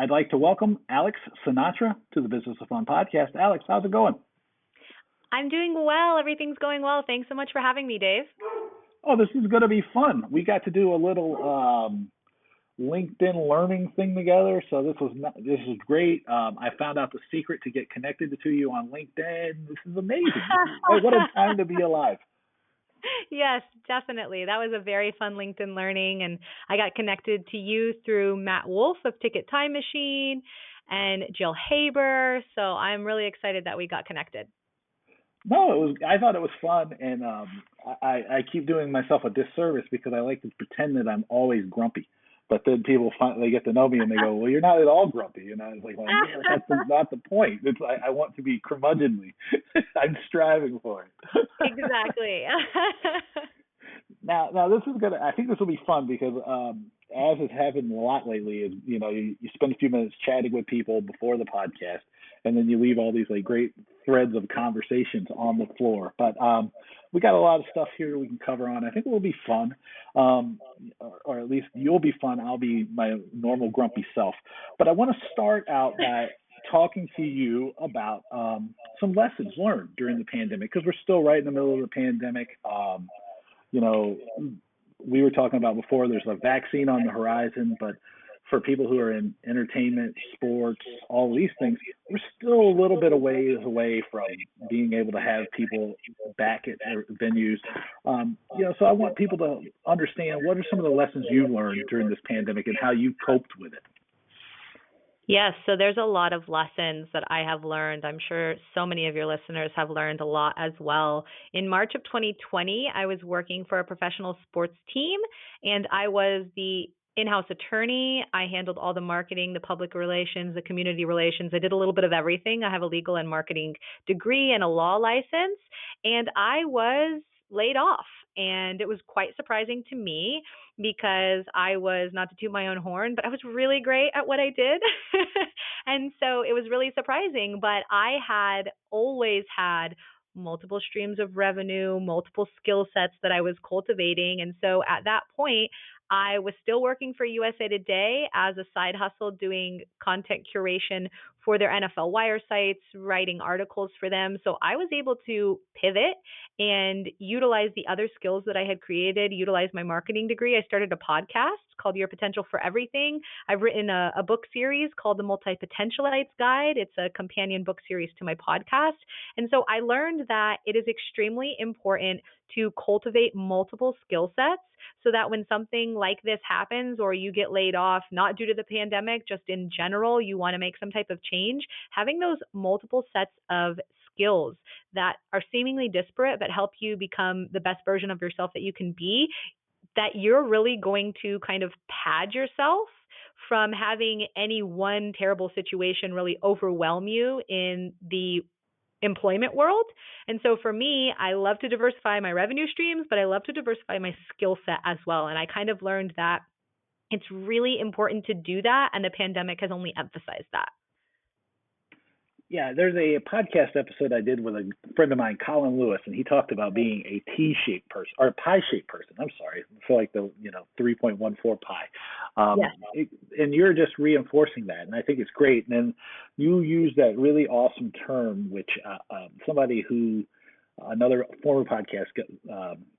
I'd like to welcome Alex Sinatra to the Business of Fun podcast. Alex, how's it going? I'm doing well. Everything's going well. Thanks so much for having me, Dave. Oh, this is going to be fun. We got to do a little LinkedIn learning thing together, so this is great. I found out the secret to get connected to you on LinkedIn. This is amazing. What a time to be alive. Yes, definitely. That was a very fun LinkedIn learning, and I got connected to you through Matt Wolf of Ticket Time Machine and Jill Haber. So I'm really excited that we got connected. No, it was. I thought it was fun, and I keep doing myself a disservice because I like to pretend that I'm always grumpy. But then they get to know me and they go, "Well, you're not at all grumpy." And I was like, "Well, yeah, that's not the point. It's I want to be curmudgeonly. I'm striving for it." Exactly. Now this is gonna. I think this will be fun because as has happened a lot lately, is you spend a few minutes chatting with people before the podcast, and then you leave all these like great threads of conversations on the floor. But we got a lot of stuff here we can cover on. I think it will be fun, or at least you'll be fun. I'll be my normal grumpy self. But I want to start out by talking to you about some lessons learned during the pandemic because we're still right in the middle of the pandemic. You know, we were talking about before, there's a vaccine on the horizon, but for people who are in entertainment, sports, all these things, we're still a little bit away from being able to have people back at their venues. So I want people to understand what are some of the lessons you learned during this pandemic and how you coped with it. Yes, so there's a lot of lessons that I have learned. I'm sure so many of your listeners have learned a lot as well. In March of 2020, I was working for a professional sports team, and I was the in-house attorney. I handled all the marketing, the public relations, the community relations. I did a little bit of everything. I have a legal and marketing degree and a law license, and I was laid off. And it was quite surprising to me because I was, not to toot my own horn, but I was really great at what I did. And so it was really surprising, but I had always had multiple streams of revenue, multiple skill sets that I was cultivating. And so at that point, I was still working for USA Today as a side hustle, doing content curation for their NFL Wire sites, writing articles for them. So I was able to pivot and utilize the other skills that I had created, utilize my marketing degree. I started a podcast called Your Potential for Everything. I've written a book series called The Multi-Potentialites Guide. It's a companion book series to my podcast. And so I learned that it is extremely important to cultivate multiple skill sets so that when something like this happens or you get laid off, not due to the pandemic, just in general, you want to make some type of change, having those multiple sets of skills that are seemingly disparate but help you become the best version of yourself that you can be, that you're really going to kind of pad yourself from having any one terrible situation really overwhelm you in the employment world. And so for me, I love to diversify my revenue streams, but I love to diversify my skill set as well. And I kind of learned that it's really important to do that. And the pandemic has only emphasized that. Yeah, there's a podcast episode I did with a friend of mine, Colin Lewis, and he talked about being a T-shaped person or a pie-shaped person. I'm sorry, for like the 3.14 pi. Yes. And you're just reinforcing that, and I think it's great. And then you use that really awesome term, which somebody who another former podcast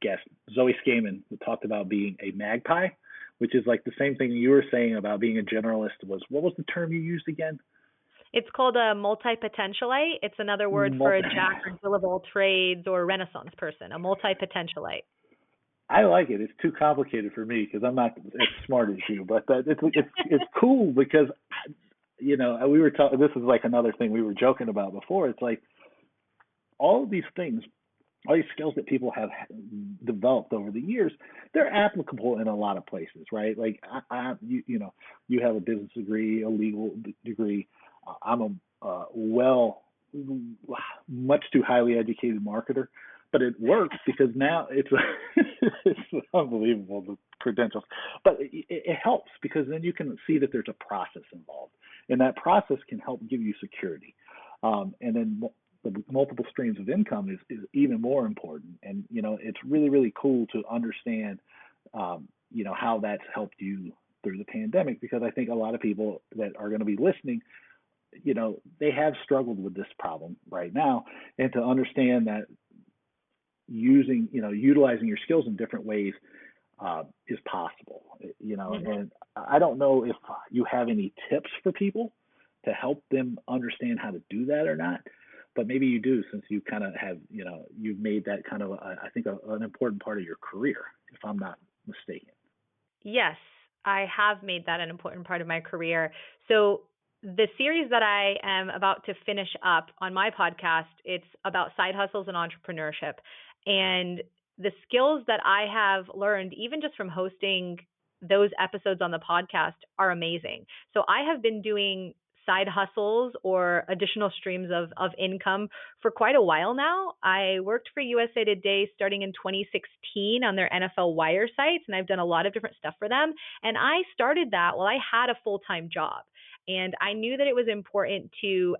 guest, Zoe Skaman, talked about being a magpie, which is like the same thing you were saying about being a generalist. What was the term you used again? It's called a multi-potentialite. It's another word for a jack or Jill of all trades or Renaissance person, a multi-potentialite. I like it. It's too complicated for me because I'm not as smart as you. But it's cool because we were talking. This is like another thing we were joking about before. It's like all of these things, all these skills that people have developed over the years, they're applicable in a lot of places, right? Like you have a business degree, a legal degree. I'm a much too highly educated marketer, but it works because now it's unbelievable, the credentials. But it helps because then you can see that there's a process involved, and that process can help give you security. And then the multiple streams of income is even more important. And it's really, really cool to understand how that's helped you through the pandemic, because I think a lot of people that are going to be listening, they have struggled with this problem right now, and to understand that utilizing your skills in different ways is possible. Mm-hmm. And I don't know if you have any tips for people to help them understand how to do that or not, but maybe you do, since you kind of have, you've made that kind of, I think, an important part of your career, if I'm not mistaken. Yes, I have made that an important part of my career. So the series that I am about to finish up on my podcast, it's about side hustles and entrepreneurship. And the skills that I have learned, even just from hosting those episodes on the podcast, are amazing. So I have been doing side hustles or additional streams of income for quite a while now. I worked for USA Today starting in 2016 on their NFL Wire sites, and I've done a lot of different stuff for them. And I started that while I had a full-time job. And I knew that it was important to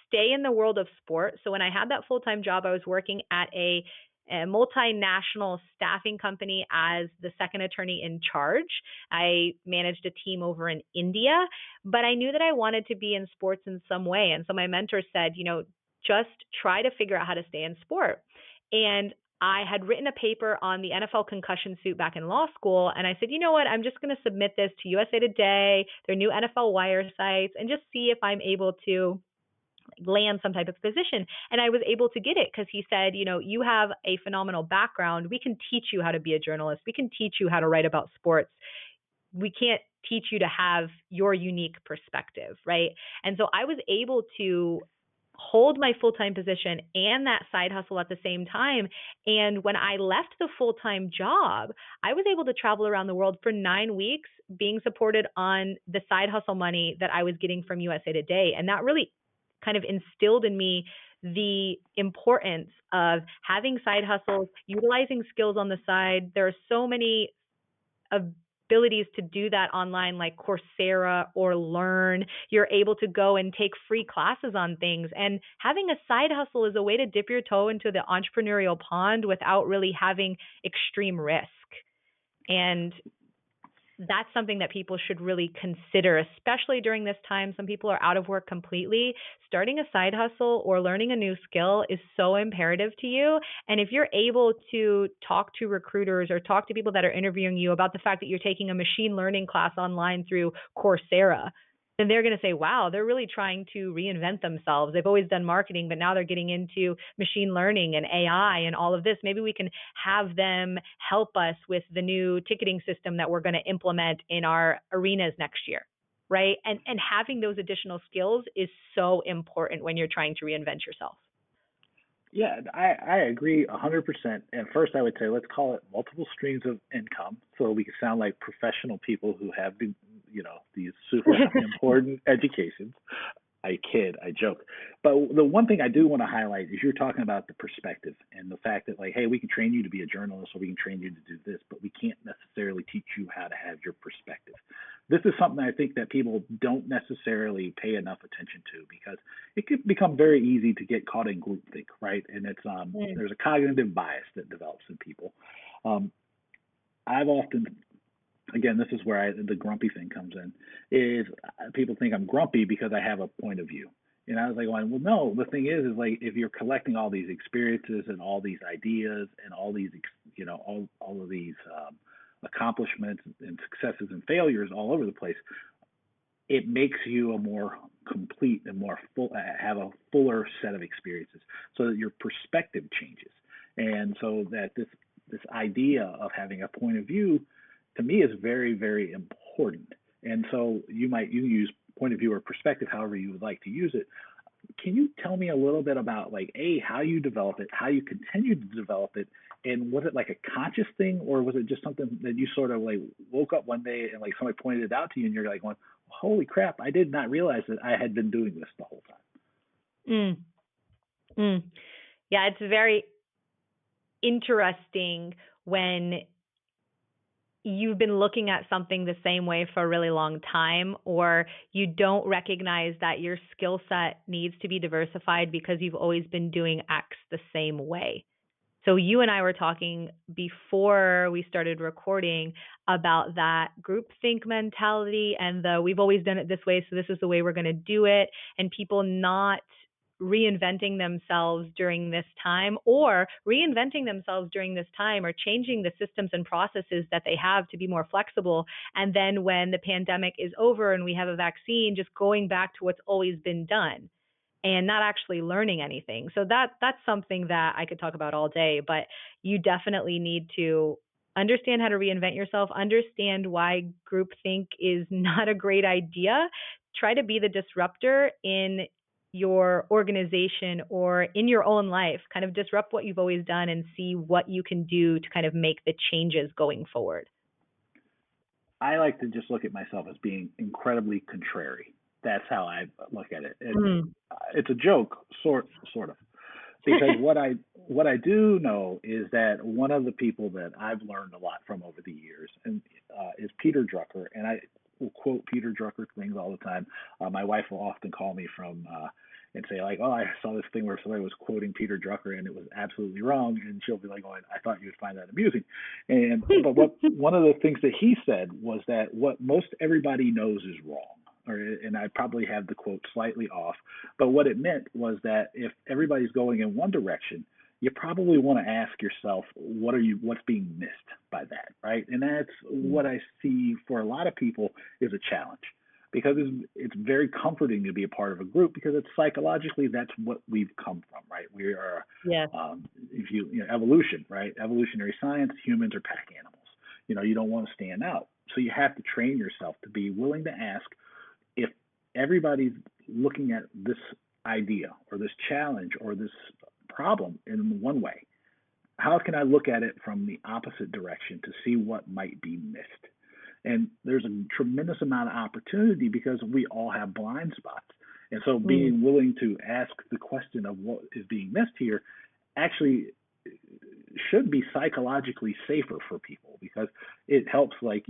stay in the world of sport. So when I had that full-time job, I was working at a multinational staffing company as the second attorney in charge. I managed a team over in India, but I knew that I wanted to be in sports in some way. And so my mentor said, just try to figure out how to stay in sport. And I had written a paper on the NFL concussion suit back in law school. And I said, you know what, I'm just going to submit this to USA Today, their new NFL Wire sites, and just see if I'm able to land some type of position. And I was able to get it because he said, you have a phenomenal background. We can teach you how to be a journalist. We can teach you how to write about sports. We can't teach you to have your unique perspective, right? And so I was able to hold my full-time position and that side hustle at the same time. And when I left the full-time job, I was able to travel around the world for 9 weeks being supported on the side hustle money that I was getting from USA Today. And that really kind of instilled in me the importance of having side hustles, utilizing skills on the side. There are so many abilities to do that online, like Coursera or Learn. You're able to go and take free classes on things. And having a side hustle is a way to dip your toe into the entrepreneurial pond without really having extreme risk. And that's something that people should really consider, especially during this time. Some people are out of work completely. Starting a side hustle or learning a new skill is so imperative to you. And if you're able to talk to recruiters or talk to people that are interviewing you about the fact that you're taking a machine learning class online through Coursera, then they're going to say, wow, they're really trying to reinvent themselves. They've always done marketing, but now they're getting into machine learning and AI and all of this. Maybe we can have them help us with the new ticketing system that we're going to implement in our arenas next year, right? And having those additional skills is so important when you're trying to reinvent yourself. Yeah, I agree 100%. And first, I would say let's call it multiple streams of income, so we can sound like professional people who have these super important educations. I kid, I joke. But the one thing I do want to highlight is you're talking about the perspective and the fact that, like, hey, we can train you to be a journalist or we can train you to do this, but we can't necessarily teach you how to have your perspective. This is something I think that people don't necessarily pay enough attention to, because it can become very easy to get caught in groupthink, right? And it's there's a cognitive bias that develops in people. I've often, again, this is where the grumpy thing comes in, is people think I'm grumpy because I have a point of view. And I was like, well, no, the thing is like, if you're collecting all these experiences and all these ideas and all these, all of these accomplishments and successes and failures all over the place, it makes you a more complete and more full, have a fuller set of experiences, so that your perspective changes. And so that this idea of having a point of view, to me, is very, very important. And so you use point of view or perspective however you would like to use it. Can you tell me a little bit about, like, how you develop it, how you continue to develop it, and was it like a conscious thing, or was it just something that you sort of like woke up one day and like somebody pointed it out to you and you're like going, holy crap, I did not realize that I had been doing this the whole time? Yeah, it's very interesting when you've been looking at something the same way for a really long time, or you don't recognize that your skill set needs to be diversified because you've always been doing X the same way. So you and I were talking before we started recording. about that groupthink mentality and the we've always done it this way, so this is the way we're going to do it, and people not reinventing themselves during this time or reinventing themselves during this time or changing the systems and processes that they have to be more flexible. And then when the pandemic is over and we have a vaccine, just going back to what's always been done and not actually learning anything. So that's something that I could talk about all day, but you definitely need to understand how to reinvent yourself, understand why groupthink is not a great idea. Try to be the disruptor in your organization or in your own life. Kind of disrupt what you've always done and see what you can do to kind of make the changes going forward. I like to just look at myself as being incredibly contrary. That's how I look at it. It's a joke, sort of, because what I do know is that one of the people that I've learned a lot from over the years is Peter Drucker, and I will quote Peter Drucker things all the time. My wife will often call me from and say like, "Oh, I saw this thing where somebody was quoting Peter Drucker and it was absolutely wrong," and she'll be like, "Oh, I thought you would find that amusing." And but what one of the things that he said was that what most everybody knows is wrong. And I probably have the quote slightly off, but what it meant was that if everybody's going in one direction, you probably want to ask yourself, what's being missed by that, right? And that's what I see for a lot of people is a challenge, because it's very comforting to be a part of a group because it's psychologically that's what we've come from, right? We are, if evolution, right? Evolutionary science, humans are pack animals. You don't want to stand out, so you have to train yourself to be willing to ask, if everybody's looking at this idea or this challenge or this problem in one way, how can I look at it from the opposite direction to see what might be missed? And there's a tremendous amount of opportunity because we all have blind spots. And so being willing to ask the question of what is being missed here actually should be psychologically safer for people, because it helps, like,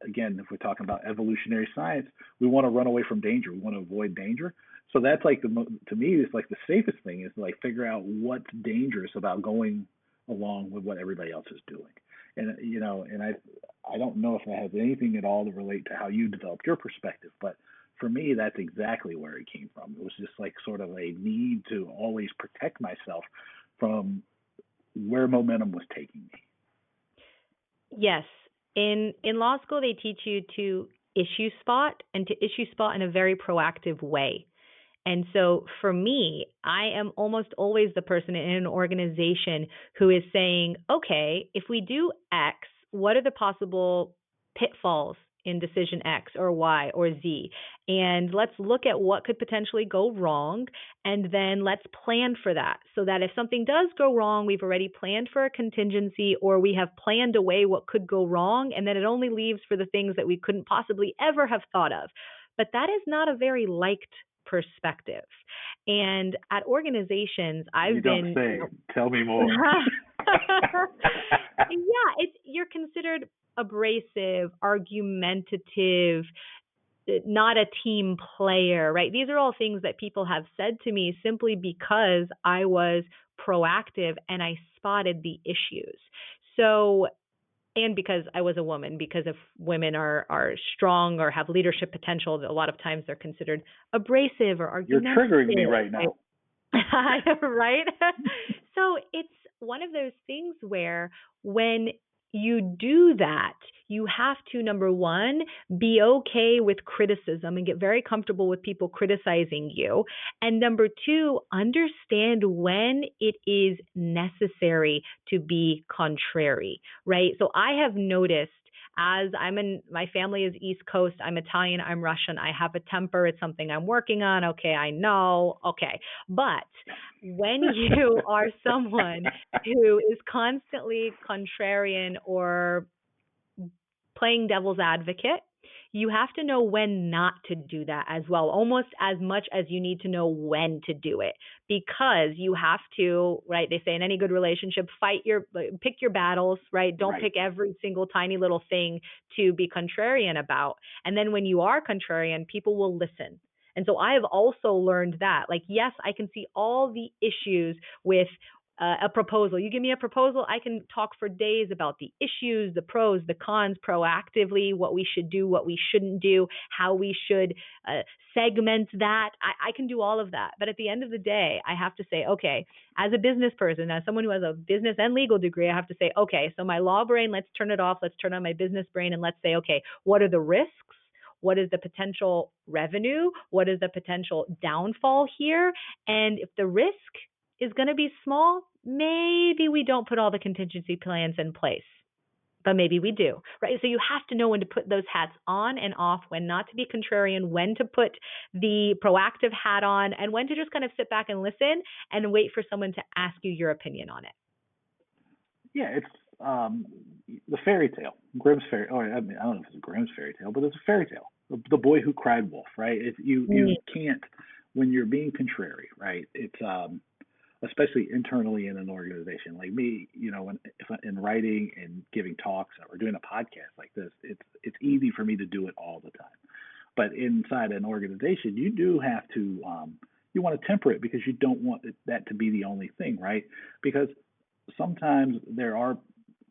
again, if we're talking about evolutionary science, we want to run away from danger. We want to avoid danger. So that's like to me, it's like the safest thing is to like figure out what's dangerous about going along with what everybody else is doing. And, and I don't know if that has anything at all to relate to how you developed your perspective, but for me, that's exactly where it came from. It was just like sort of a need to always protect myself from where momentum was taking me. Yes. In law school, they teach you to issue spot and to issue spot in a very proactive way. And so for me, I am almost always the person in an organization who is saying, okay, if we do X, what are the possible pitfalls in decision X or Y or Z? And let's look at what could potentially go wrong, and then let's plan for that, so that if something does go wrong, we've already planned for a contingency, or we have planned away what could go wrong, and then it only leaves for the things that we couldn't possibly ever have thought of. But that is not a very liked perspective. And at organizations, You don't say. Tell me more. You're considered abrasive, argumentative, not a team player, right? These are all things that people have said to me simply because I was proactive and I spotted the issues. So, and because I was a woman, because if women are strong or have leadership potential, a lot of times they're considered abrasive or argumentative. You're triggering me right now. Right? So it's one of those things where when you do that, you have to, number one, be okay with criticism and get very comfortable with people criticizing you. And number two, understand when it is necessary to be contrary, right? So I have noticed, as my family is East Coast, I'm Italian, I'm Russian, I have a temper, it's something I'm working on, okay, I know, okay. But when you are someone who is constantly contrarian or playing devil's advocate, you have to know when not to do that as well, almost as much as you need to know when to do it, because you have to, right? They say in any good relationship, pick your battles, right? Don't pick every single tiny little thing to be contrarian about. And then when you are contrarian, people will listen. And so I have also learned that, like, yes, I can see all the issues with a proposal. You give me a proposal, I can talk for days about the issues, the pros, the cons, proactively, what we should do, what we shouldn't do, how we should segment that. I can do all of that. But at the end of the day, I have to say, okay, as a business person, as someone who has a business and legal degree, I have to say, okay, so my law brain, let's turn it off. Let's turn on my business brain and let's say, okay, what are the risks? What is the potential revenue? What is the potential downfall here? And if the risk is going to be small, maybe we don't put all the contingency plans in place, but maybe we do, right? So you have to know when to put those hats on and off, when not to be contrarian, when to put the proactive hat on, and when to just kind of sit back and listen and wait for someone to ask you your opinion on it. Yeah, it's the fairy tale, Grimm's fairy. Or I mean, I don't know if it's a Grimm's fairy tale, but it's a fairy tale. The boy who cried wolf, right? If you can't, when you're being contrary, right? It's especially internally in an organization like me, if in writing and giving talks or doing a podcast like this, it's easy for me to do it all the time. But inside an organization, you do have to you want to temper it, because you don't want that to be the only thing, right? Because sometimes there are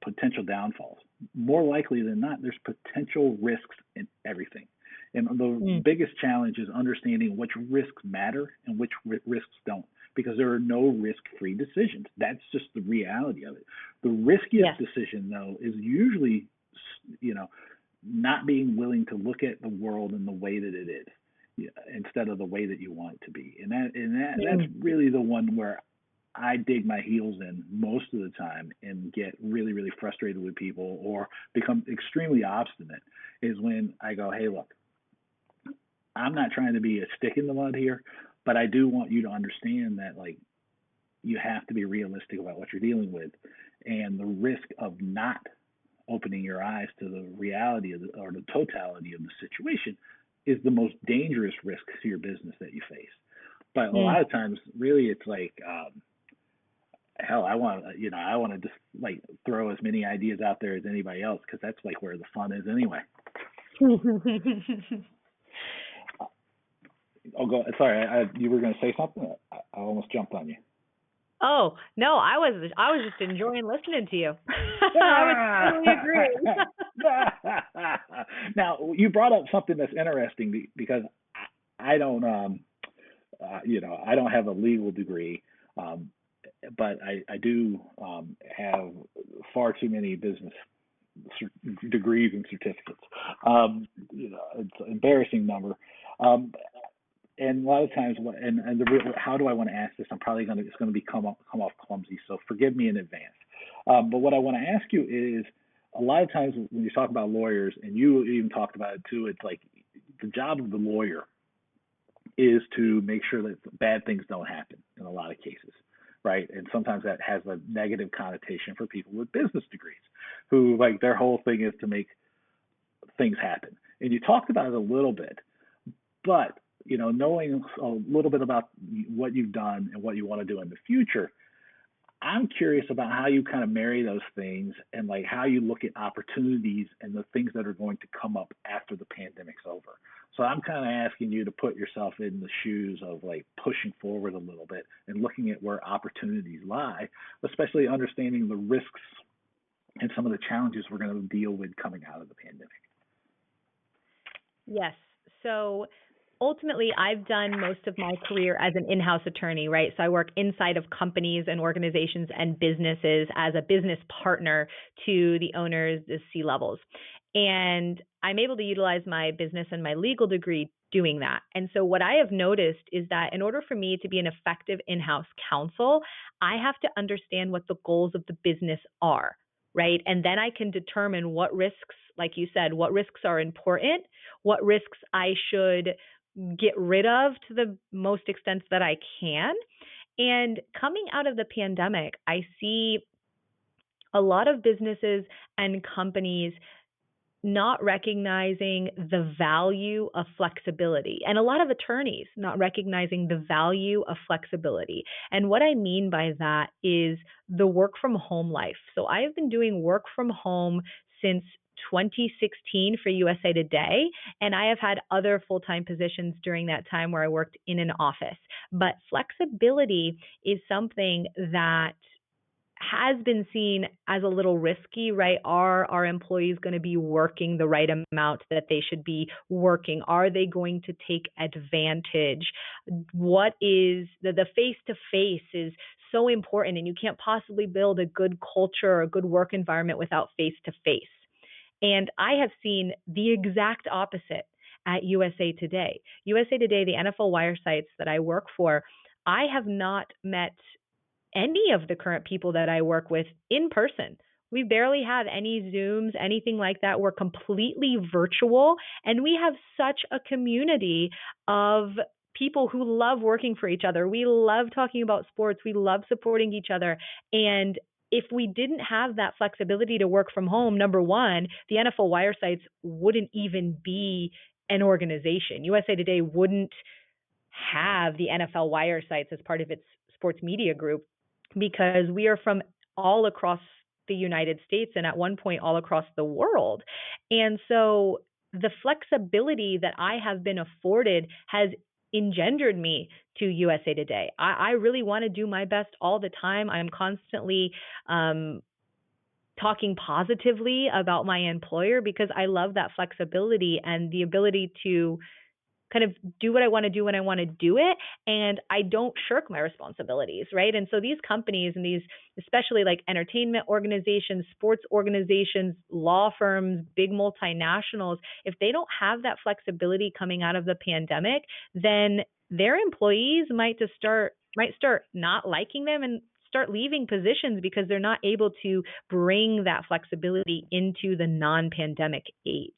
potential downfalls. More likely than not, there's potential risks in everything. And the biggest challenge is understanding which risks matter and which risks don't, because there are no risk-free decisions. That's just the reality of it. The riskiest decision, though, is usually, not being willing to look at the world in the way that it is, instead of the way that you want it to be. And that's really the one where I dig my heels in most of the time and get really, really frustrated with people or become extremely obstinate, is when I go, hey, look, I'm not trying to be a stick in the mud here, but I do want you to understand that, like, you have to be realistic about what you're dealing with, and the risk of not opening your eyes to the reality or the totality of the situation is the most dangerous risk to your business that you face. But a lot of times, really, it's like, hell, I want to just like throw as many ideas out there as anybody else, because that's like where the fun is anyway. Oh, go. Sorry, you were going to say something. I almost jumped on you. Oh no, I was just enjoying listening to you. I was totally agreeing. Now, you brought up something that's interesting, because I don't, I don't have a legal degree, but I do have far too many business degrees and certificates. It's an embarrassing number. And a lot of times, how do I want to ask this? It's going to come off clumsy, so forgive me in advance. But what I want to ask you is, a lot of times when you talk about lawyers, and you even talked about it too, it's like the job of the lawyer is to make sure that bad things don't happen in a lot of cases, right? And sometimes that has a negative connotation for people with business degrees, who, like, their whole thing is to make things happen. And you talked about it a little bit, but knowing a little bit about what you've done and what you want to do in the future, I'm curious about how you kind of marry those things, and like how you look at opportunities and the things that are going to come up after the pandemic's over. So I'm kind of asking you to put yourself in the shoes of, like, pushing forward a little bit and looking at where opportunities lie, especially understanding the risks and some of the challenges we're going to deal with coming out of the pandemic. Yes. So ultimately, I've done most of my career as an in-house attorney, right? So I work inside of companies and organizations and businesses as a business partner to the owners, the C-levels. And I'm able to utilize my business and my legal degree doing that. And so what I have noticed is that in order for me to be an effective in-house counsel, I have to understand what the goals of the business are, right? And then I can determine what risks, like you said, what risks are important, what risks I should get rid of to the most extent that I can. And coming out of the pandemic, I see a lot of businesses and companies not recognizing the value of flexibility, and a lot of attorneys not recognizing the value of flexibility. And what I mean by that is the work from home life. So I have been doing work from home since 2016 for USA Today, and I have had other full-time positions during that time where I worked in an office. But flexibility is something that has been seen as a little risky, right? Are our employees going to be working the right amount that they should be working? Are they going to take advantage? What is the face to face is so important, and you can't possibly build a good culture or a good work environment without face to face. And I have seen the exact opposite at USA Today. USA Today, the NFL wire sites that I work for, I have not met any of the current people that I work with in person. We barely have any Zooms, anything like that. We're completely virtual, and we have such a community of people who love working for each other. We love talking about sports. We love supporting each other. And if we didn't have that flexibility to work from home, number one, the NFL wire sites wouldn't even be an organization. USA Today wouldn't have the NFL wire sites as part of its sports media group, because we are from all across the United States and at one point all across the world. And so the flexibility that I have been afforded has engendered me to USA Today. I really want to do my best all the time. I'm constantly talking positively about my employer because I love that flexibility and the ability to kind of do what I want to do when I want to do it. And I don't shirk my responsibilities, right? And so these companies and these, especially like entertainment organizations, sports organizations, law firms, big multinationals, if they don't have that flexibility coming out of the pandemic, then their employees might start not liking them and start leaving positions because they're not able to bring that flexibility into the non-pandemic age.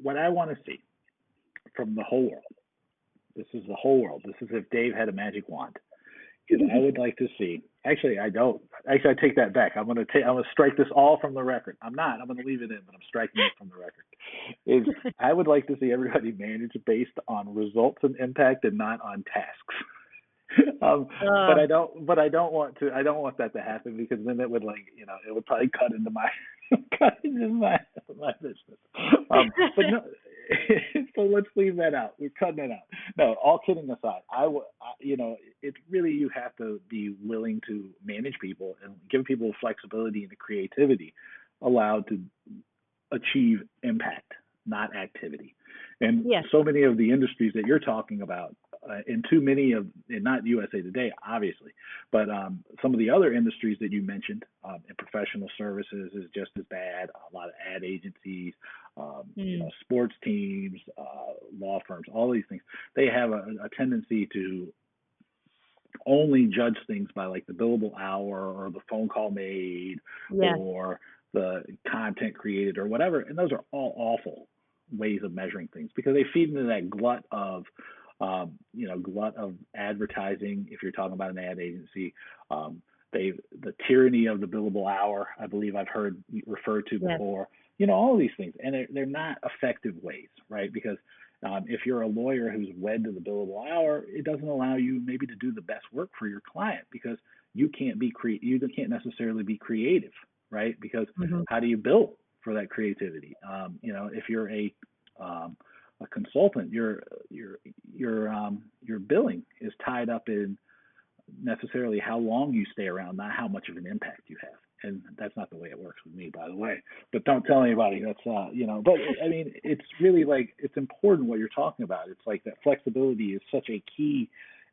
What I want to see from the whole world, this is the whole world. This is if Dave had a magic wand. Is I would like to see. Actually, I don't. Actually, I take that back. I'm gonna strike this all from the record. I'm not. I'm gonna leave it in, but I'm striking it from the record. Is I would like to see everybody manage based on results and impact and not on tasks. But I don't. But I don't want to. I don't want that to happen because then it would it would probably cut into my my business. But no. So let's leave that out. We're cutting it out. No, all kidding aside, it's really, you have to be willing to manage people and give people flexibility and the creativity allowed to achieve impact, not activity. And yes. So many of the industries that you're talking about, and not USA Today, obviously, but some of the other industries that you mentioned in professional services is just as bad. A lot of ad agencies, sports teams, law firms, all these things, they have a tendency to only judge things by like the billable hour or the phone call made or the content created or whatever. And those are all awful ways of measuring things because they feed into that glut of advertising. If you're talking about an ad agency, the tyranny of the billable hour, I believe I've heard referred to before, all of these things, and they're not effective ways, right? Because if you're a lawyer who's wed to the billable hour, it doesn't allow you maybe to do the best work for your client because you can't necessarily be creative, right? Because how do you bill for that creativity? If you're a consultant, your billing is tied up in necessarily how long you stay around, not how much of an impact you have. And that's not the way it works with me, by the way. But don't tell anybody. That's But I mean, it's really like it's important what you're talking about. It's like that flexibility is such a key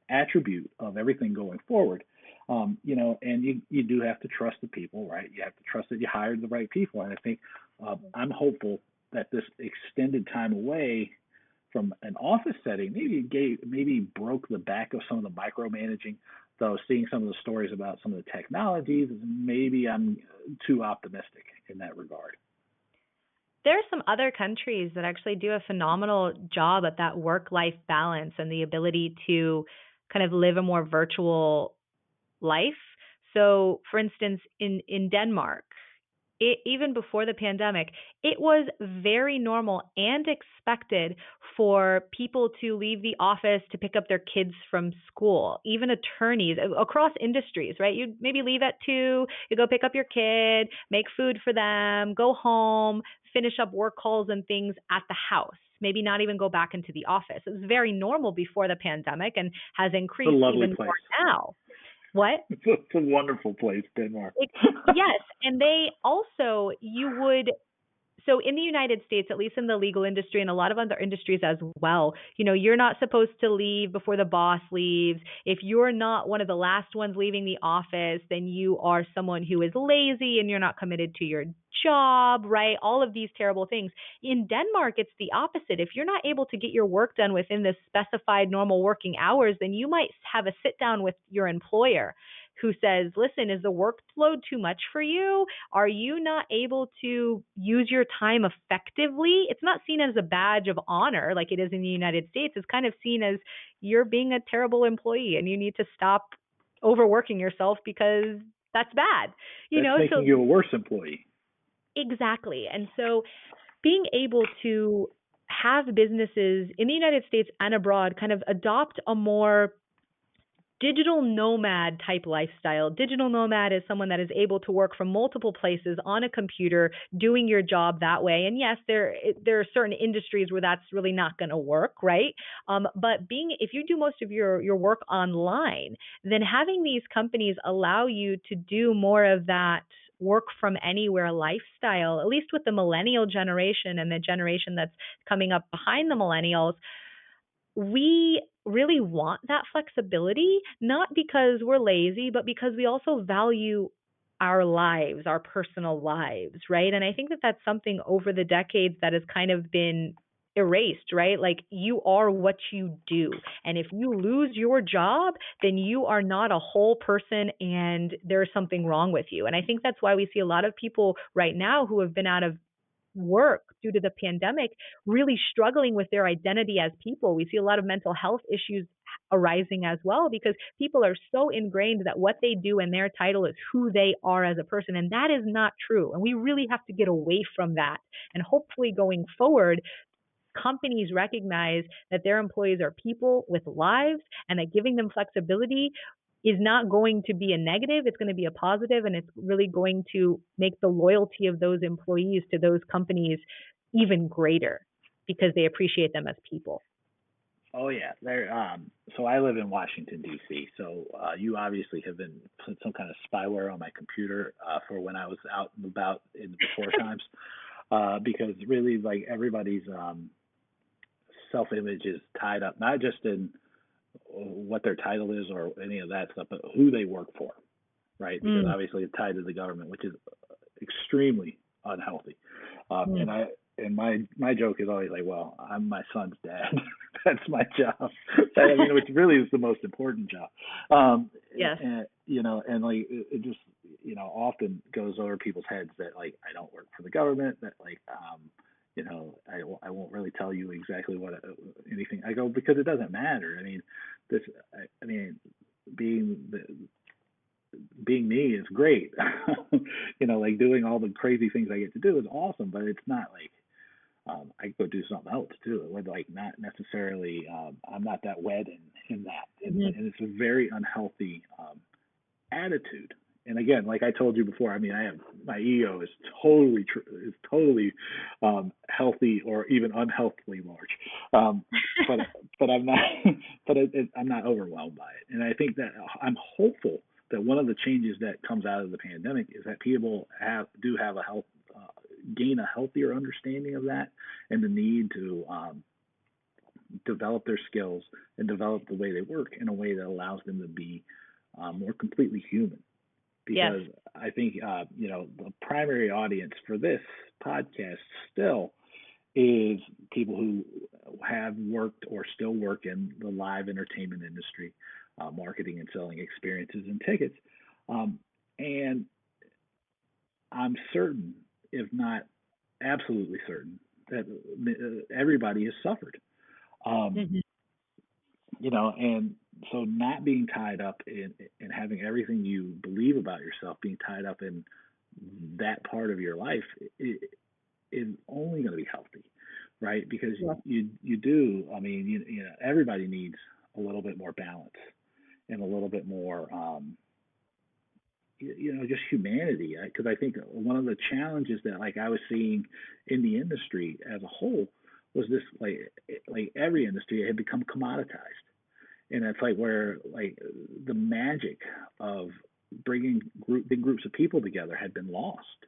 attribute of everything going forward. And you do have to trust the people, right? You have to trust that you hired the right people. And I think I'm hopeful that this extended time away from an office setting maybe broke the back of some of the micromanaging. Though seeing some of the stories about some of the technologies, maybe I'm too optimistic in that regard. There are some other countries that actually do a phenomenal job at that work-life balance and the ability to kind of live a more virtual life. So, for instance, in Denmark, even before the pandemic, it was very normal and expected for people to leave the office to pick up their kids from school, even attorneys across industries, right? You'd maybe leave at 2, you go pick up your kid, make food for them, go home, finish up work calls and things at the house. Maybe not even go back into the office. It was very normal before the pandemic and has increased even more now. What? It's a wonderful place, Denmark. It, yes, and they also, you would, so in the United States, at least in the legal industry and a lot of other industries as well, you're not supposed to leave before the boss leaves. If you're not one of the last ones leaving the office, then you are someone who is lazy and you're not committed to your job, right? All of these terrible things. In Denmark, it's the opposite. If you're not able to get your work done within the specified normal working hours, then you might have a sit down with your employer who says, listen, is the workload too much for you? Are you not able to use your time effectively? It's not seen as a badge of honor like it is in the United States. It's kind of seen as you're being a terrible employee and you need to stop overworking yourself because that's bad. That's making So you a worse employee. exactly. And so being able to have businesses in the United States and abroad kind of adopt a more digital nomad type lifestyle. Digital nomad is someone that is able to work from multiple places on a computer, doing your job that way. And yes, there are certain industries where that's really not going to work, right? But if you do most of your work online, then having these companies allow you to do more of that work from anywhere lifestyle, at least with the millennial generation and the generation that's coming up behind the millennials, we really want that flexibility, not because we're lazy, but because we also value our lives, our personal lives, right? And I think that that's something over the decades that has kind of been erased, right? Like you are what you do. And if you lose your job, then you are not a whole person and there's something wrong with you. And I think that's why we see a lot of people right now who have been out of work due to the pandemic really struggling with their identity as people. We see a lot of mental health issues arising as well because people are so ingrained that what they do and their title is who they are as a person. And that is not true. And we really have to get away from that. And hopefully going forward, companies recognize that their employees are people with lives and that giving them flexibility is not going to be a negative. It's going to be a positive, and it's really going to make the loyalty of those employees to those companies even greater because they appreciate them as people. Oh yeah, so I live in Washington D.C. So you obviously have been put some kind of spyware on my computer for when I was out and about in the before times, because really like everybody's self-image is tied up not just in what their title is or any of that stuff, but who they work for, right? Because obviously it's tied to the government, which is extremely unhealthy. And my joke is always like, well, I'm my son's dad. That's my job. Which really is the most important job. Yes. And like it just often goes over people's heads that like I don't work for the government. That like I won't really tell you exactly what anything. I go because it doesn't matter. Being being me is great. Like doing all the crazy things I get to do is awesome, but it's not like I could go do something else too. It would like not necessarily. I'm not that wed in that, and it's a very unhealthy attitude. And again, like I told you before, I have my ego is totally healthy or even unhealthily large, but I'm not I'm not overwhelmed by it. And I think that I'm hopeful that one of the changes that comes out of the pandemic is that people do have a gain a healthier understanding of that and the need to develop their skills and develop the way they work in a way that allows them to be more completely human. Because yes. I think, the primary audience for this podcast still is people who have worked or still work in the live entertainment industry, marketing and selling experiences and tickets. And I'm certain, if not absolutely certain, that everybody has suffered. And so not being tied up in having everything you believe about yourself being tied up in that part of your life is only going to be healthy, right? Because you do. Everybody needs a little bit more balance and a little bit more, just humanity. Because I think one of the challenges that like I was seeing in the industry as a whole was this like every industry, it had become commoditized. And it's like where like the magic of bringing big groups of people together had been lost,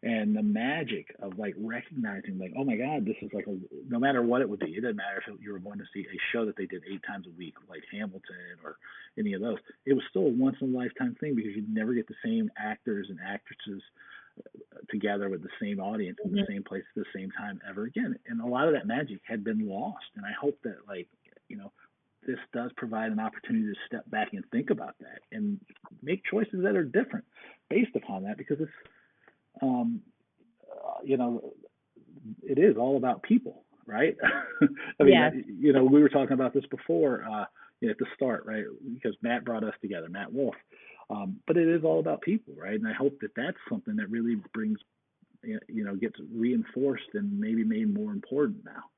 and the magic of like recognizing like, oh my god, this is like a, no matter what it would be, it doesn't matter if you were going to see a show that they did 8 times a week like Hamilton or any of those, it was still a once in a lifetime thing because you'd never get the same actors and actresses together with the same audience in the same place at the same time ever again. And a lot of that magic had been lost, and I hope that, like, you know, this does provide an opportunity to step back and think about that and make choices that are different based upon that, because it's um, you know, it is all about people, right? I mean, Yes. you know, we were talking about this before, at the start, right? Because Matt brought us together, Matt Wolf. But it is all about people, right? And I hope that that's something that really brings, gets reinforced and maybe made more important now.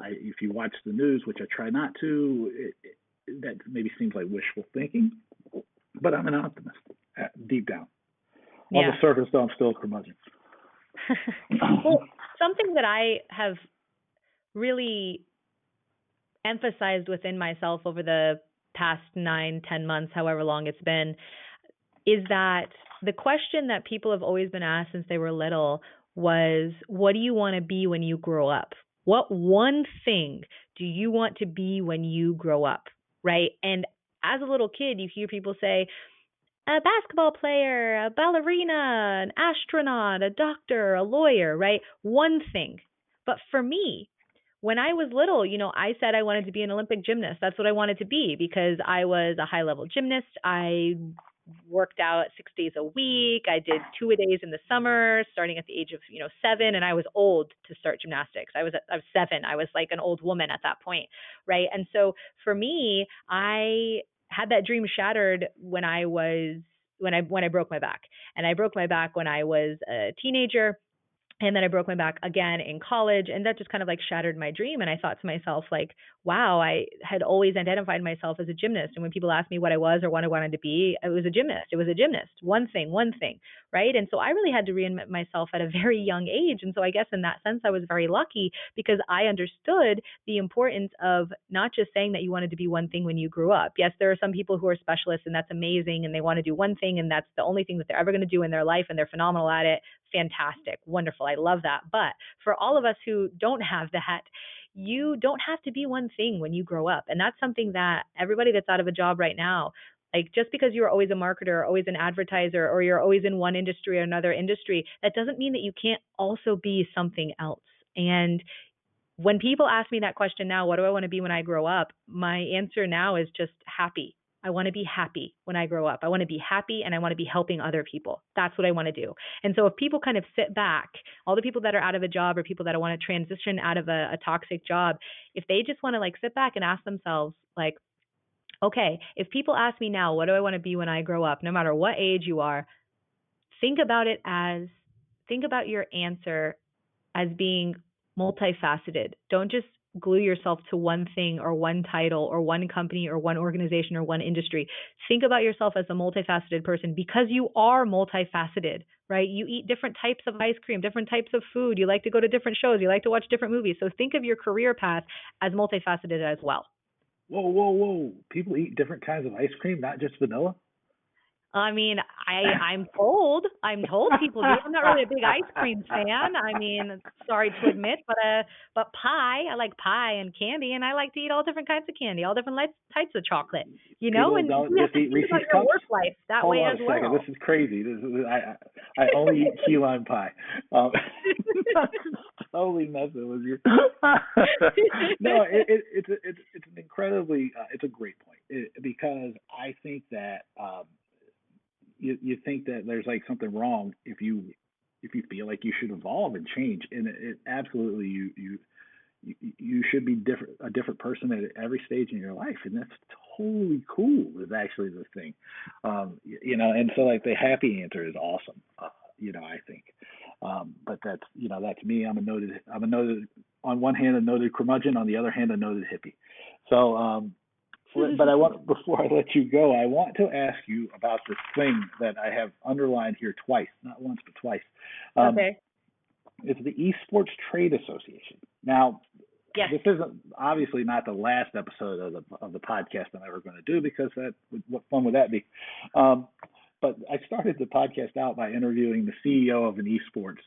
If you watch the news, which I try not to, that maybe seems like wishful thinking, but I'm an optimist deep down. On the surface, though, I'm still a curmudgeon. Well, something that I have really emphasized within myself over the past 9-10 months, however long it's been, is that the question that people have always been asked since they were little was, what do you want to be when you grow up? What one thing do you want to be when you grow up, right? And as a little kid, you hear people say, a basketball player, a ballerina, an astronaut, a doctor, a lawyer, right? One thing. But for me, when I was little, I said I wanted to be an Olympic gymnast. That's what I wanted to be because I was a high-level gymnast. I worked out 6 days a week. I did 2-a-days in the summer, starting at the age of 7, and I was old to start gymnastics. I was 7. I was like an old woman at that point, right? And so for me, I had that dream shattered when I broke my back, and I broke my back when I was a teenager. And then I broke my back again in college, and that just kind of like shattered my dream. And I thought to myself, like, wow, I had always identified myself as a gymnast. And when people asked me what I was or what I wanted to be, it was a gymnast. It was a gymnast. One thing, right? And so I really had to reinvent myself at a very young age. And so I guess in that sense, I was very lucky because I understood the importance of not just saying that you wanted to be one thing when you grew up. Yes, there are some people who are specialists, and that's amazing, and they want to do one thing, and that's the only thing that they're ever going to do in their life, and they're phenomenal at it. Fantastic, wonderful, I love that. But for all of us who don't have that, you don't have to be one thing when you grow up. And that's something that everybody that's out of a job right now, like, just because you're always a marketer or always an advertiser or you're always in one industry or another industry, that doesn't mean that you can't also be something else. And when people ask me that question now, what do I want to be when I grow up? My answer now is just happy. I want to be happy when I grow up. I want to be happy, and I want to be helping other people. That's what I want to do. And so if people kind of sit back, all the people that are out of a job or people that want to transition out of a toxic job, if they just want to like sit back and ask themselves, like, okay, if people ask me now, what do I want to be when I grow up, no matter what age you are, think about your answer as being multifaceted. Don't just glue yourself to one thing or one title or one company or one organization or one industry. Think about yourself as a multifaceted person because you are multifaceted, right? You eat different types of ice cream, different types of food. You like to go to different shows. You like to watch different movies. So think of your career path as multifaceted as well. Whoa. People eat different kinds of ice cream, not just vanilla? I mean, I'm told people do. I'm not really a big ice cream fan. I mean, sorry to admit, but pie, I like pie and candy, and I like to eat all different kinds of candy, all different types of chocolate. People and don't you have just to eat think about Reese's your Cups. work life that Hold way on as a well. second. This is crazy. I only eat key lime pie. Totally messing with you. No, it's an incredibly it's a great point because I think that you think that there's like something wrong if you feel like you should evolve and change, and it absolutely you should be a different person at every stage in your life, and that's totally cool. Is actually the thing, and so like the happy answer is awesome. I think, but that's me. I'm a noted on one hand a noted curmudgeon, on the other hand a noted hippie. So. But before I let you go, I want to ask you about this thing that I have underlined here twice, not once, but twice. Okay. It's the eSports Trade Association. Now, Yes. this isn't obviously not the last episode of the podcast I'm ever going to do, because what fun would that be? Um, but I started the podcast out by interviewing the CEO of an esports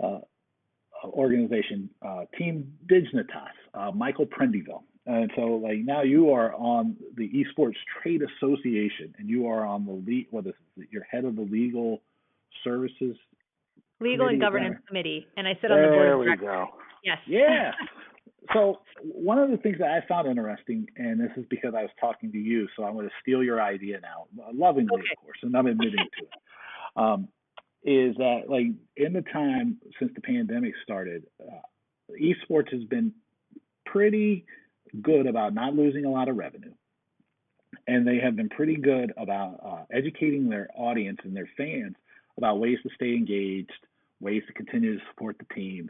uh, organization, Team Dignitas, Michael Prendyville. And so, like, now you are on the Esports Trade Association, and you are on the what is it, you're head of the legal services Legal committee. and governance committee, and I sit on the board There of we directors. go. Yes. Yeah. So one of the things that I found interesting, and this is because I was talking to you, so I'm going to steal your idea now, lovingly, Okay. of course, and I'm admitting to it. Um, is that, like, in the time since the pandemic started, esports has been pretty good about not losing a lot of revenue, and they have been pretty good about educating their audience and their fans about ways to stay engaged, ways to continue to support the teams.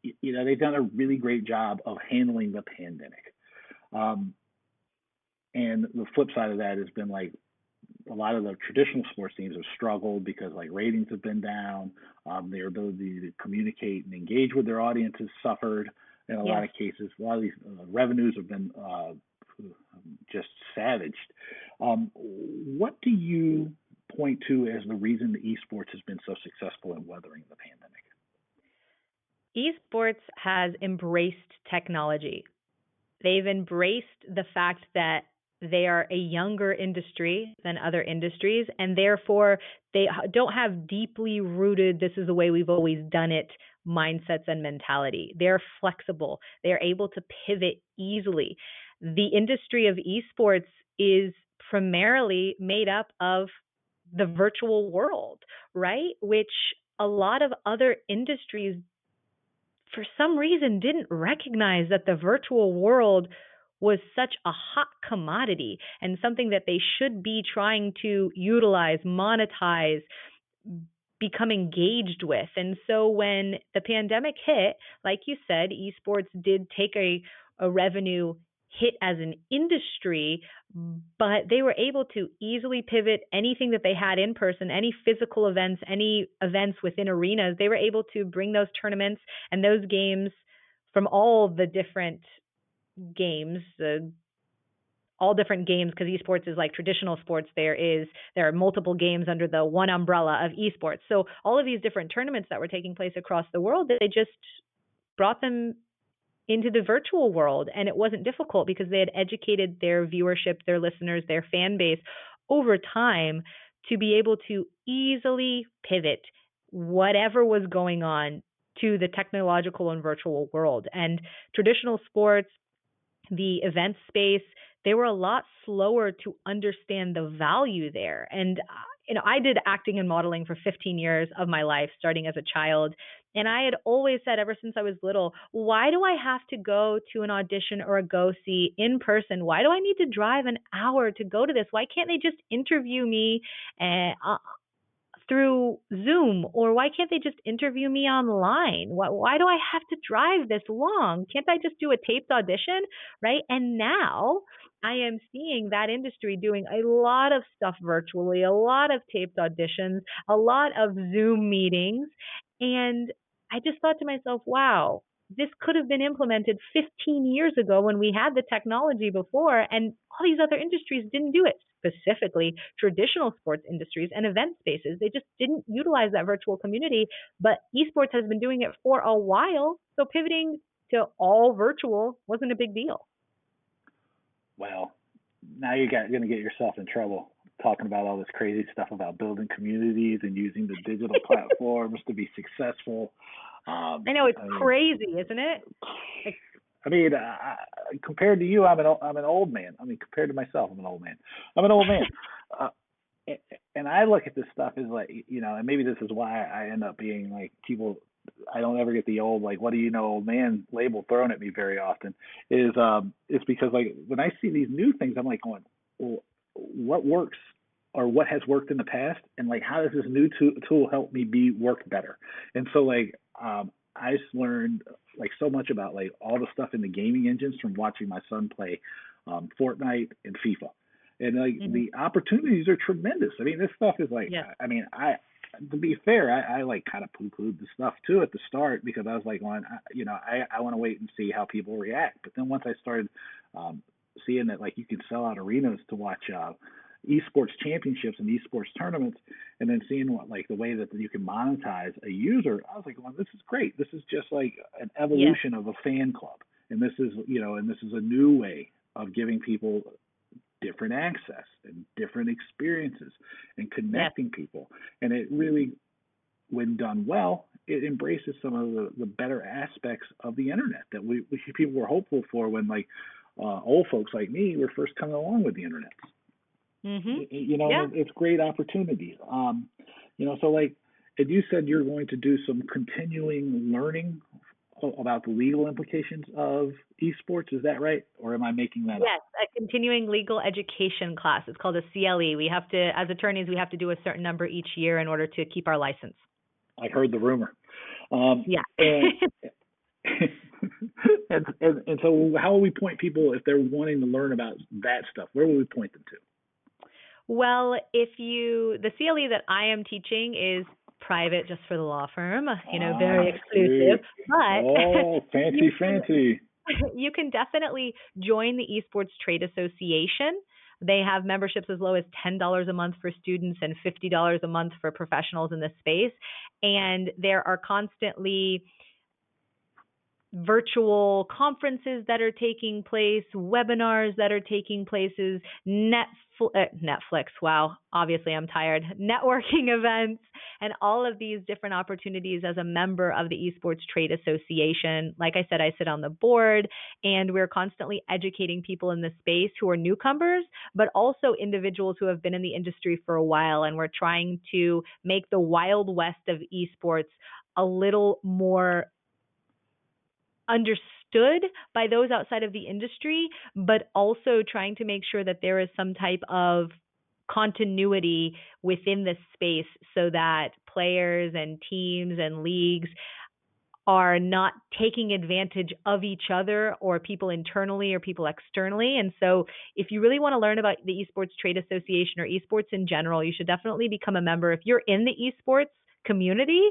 They've done a really great job of handling the pandemic. And the flip side of that has been, like, a lot of the traditional sports teams have struggled because, like, ratings have been down. Their ability to communicate and engage with their audience has suffered in a lot of cases. A lot of these revenues have been just savaged. What do you point to as the reason the esports has been so successful in weathering the pandemic? Esports has embraced technology. They've embraced the fact that they are a younger industry than other industries, and therefore they don't have deeply rooted, this is the way we've always done it, mindsets and mentality. They're flexible. They're able to pivot easily. The industry of esports is primarily made up of the virtual world, right? Which a lot of other industries, for some reason, didn't recognize that the virtual world was such a hot commodity and something that they should be trying to utilize, monetize, become engaged with. And so when the pandemic hit, like you said, esports did take a revenue hit as an industry, but they were able to easily pivot anything that they had in person, any physical events, any events within arenas. They were able to bring those tournaments and those games from all the different games, all different games, because esports is like traditional sports. There are multiple games under the one umbrella of esports. So all of these different tournaments that were taking place across the world, they just brought them into the virtual world. And it wasn't difficult because they had educated their viewership, their listeners, their fan base over time to be able to easily pivot whatever was going on to the technological and virtual world. And traditional sports, the event space, they were a lot slower to understand the value there. And I did acting and modeling for 15 years of my life, starting as a child. And I had always said, ever since I was little, why do I have to go to an audition or a go-see in person? Why do I need to drive an hour to go to this? Why can't they just interview me through Zoom? Or why can't they just interview me online? Why do I have to drive this long? Can't I just do a taped audition, right? And now I am seeing that industry doing a lot of stuff virtually, a lot of taped auditions, a lot of Zoom meetings. And I just thought to myself, wow, this could have been implemented 15 years ago when we had the technology before, and all these other industries didn't do it, specifically traditional sports industries and event spaces. They just didn't utilize that virtual community, but esports has been doing it for a while, so pivoting to all virtual wasn't a big deal. Well, now you're going to get yourself in trouble talking about all this crazy stuff about building communities and using the digital platforms to be successful. I know it's crazy, isn't it? I mean, compared to you, I'm an old man. I mean, compared to myself, I'm an old man. I'm an old man, and I look at this stuff as, like, and maybe this is why I end up being like people. I don't ever get the old, like, what do you know, old man label thrown at me very often. Is because, like, when I see these new things, I'm like going, well, what works or what has worked in the past, and, like, how does this new tool help me work better? And so, like, I just learned, like, so much about, like, all the stuff in the gaming engines from watching my son play Fortnite and FIFA, and, like, the opportunities are tremendous. I mean, this stuff is like, I mean, to be fair, I like kind of poo-pooed the stuff too at the start because I was like, well, I want to wait and see how people react. But then once I started um, seeing that like you can sell out arenas to watch esports championships and esports tournaments, and then seeing what like the way that you can monetize a user, I was like, well, this is great. This is just like an Yes, evolution of a fan club, and this is and this is a new way of giving people different access and different experiences and yes, connecting people. And it really, when done well, it embraces some of the better aspects of the internet that we people were hopeful for when like old folks like me were first coming along with the internet. mhm, And yeah. it's great opportunities. So like, and you said you're going to do some continuing learning about the legal implications of esports. Is that right, or am I making that up? Yes, a continuing legal education class. It's called a CLE. We have to, as attorneys, we have to do a certain number each year in order to keep our license. I heard the rumor. Um, Yeah. and, and so how will we point people if they're wanting to learn about that stuff? Where will we point them to? Well, the CLE that I am teaching is private just for the law firm, very exclusive, Sweet. but Oh, you fancy, can fancy. you can definitely join the Esports Trade Association. They have memberships as low as $10 a month for students and $50 a month for professionals in this space. And there are constantly virtual conferences that are taking place, webinars that are taking places, Netflix, wow, obviously I'm tired, networking events, and all of these different opportunities as a member of the Esports Trade Association. Like I said, I sit on the board, and we're constantly educating people in the space who are newcomers, but also individuals who have been in the industry for a while, and we're trying to make the Wild West of esports a little more understood by those outside of the industry, but also trying to make sure that there is some type of continuity within this space so that players and teams and leagues are not taking advantage of each other or people internally or people externally. And so, if you really want to learn about the Esports Trade Association or esports in general, you should definitely become a member. If you're in the esports community,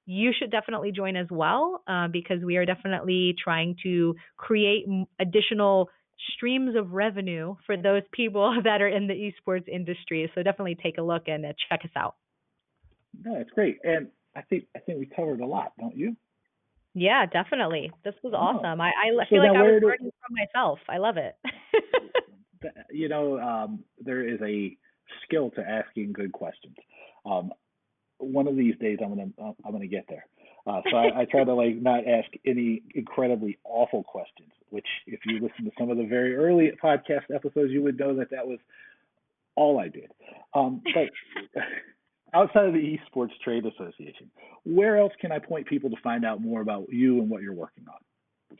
you should definitely join as well, because we are definitely trying to create additional streams of revenue for those people that are in the esports industry. So definitely take a look and check us out. No, it's great. And I think we covered a lot, don't you? Yeah, definitely. This was Oh, awesome. I so feel like now I was where do learning from myself. I love it. there is a skill to asking good questions. Um, one of these days I'm gonna get there. So I try to like not ask any incredibly awful questions. Which, if you listen to some of the very early podcast episodes, you would know that that was all I did. But outside of the Esports Trade Association, where else can I point people to find out more about you and what you're working on?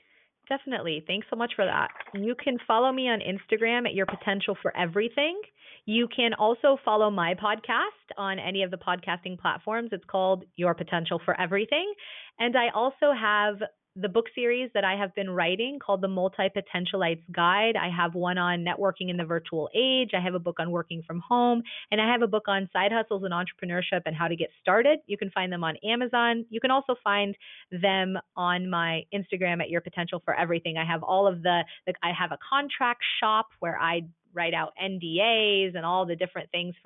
Definitely. Thanks so much for that. You can follow me on Instagram at Your Potential for Everything. You can also follow my podcast on any of the podcasting platforms. It's called Your Potential for Everything. And I also have the book series that I have been writing called The Multi-Potentialites Guide. I have one on networking in the virtual age. I have a book on working from home, and I have a book on side hustles and entrepreneurship and how to get started. You can find them on Amazon. You can also find them on my Instagram at Your Potential for Everything. I have all of I have a contract shop where I write out NDAs and all the different things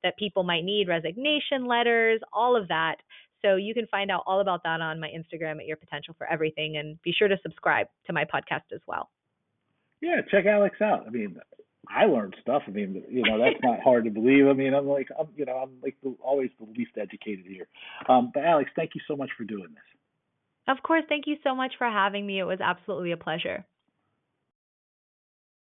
that people might need, resignation letters, all of that. So you can find out all about that on my Instagram at Your Potential for Everything, and be sure to subscribe to my podcast as well. Yeah, check Alex out. I mean, I learned stuff. I mean, that's not hard to believe. I mean, I'm like always the least educated here. But Alex, thank you so much for doing this. Of course, thank you so much for having me. It was absolutely a pleasure.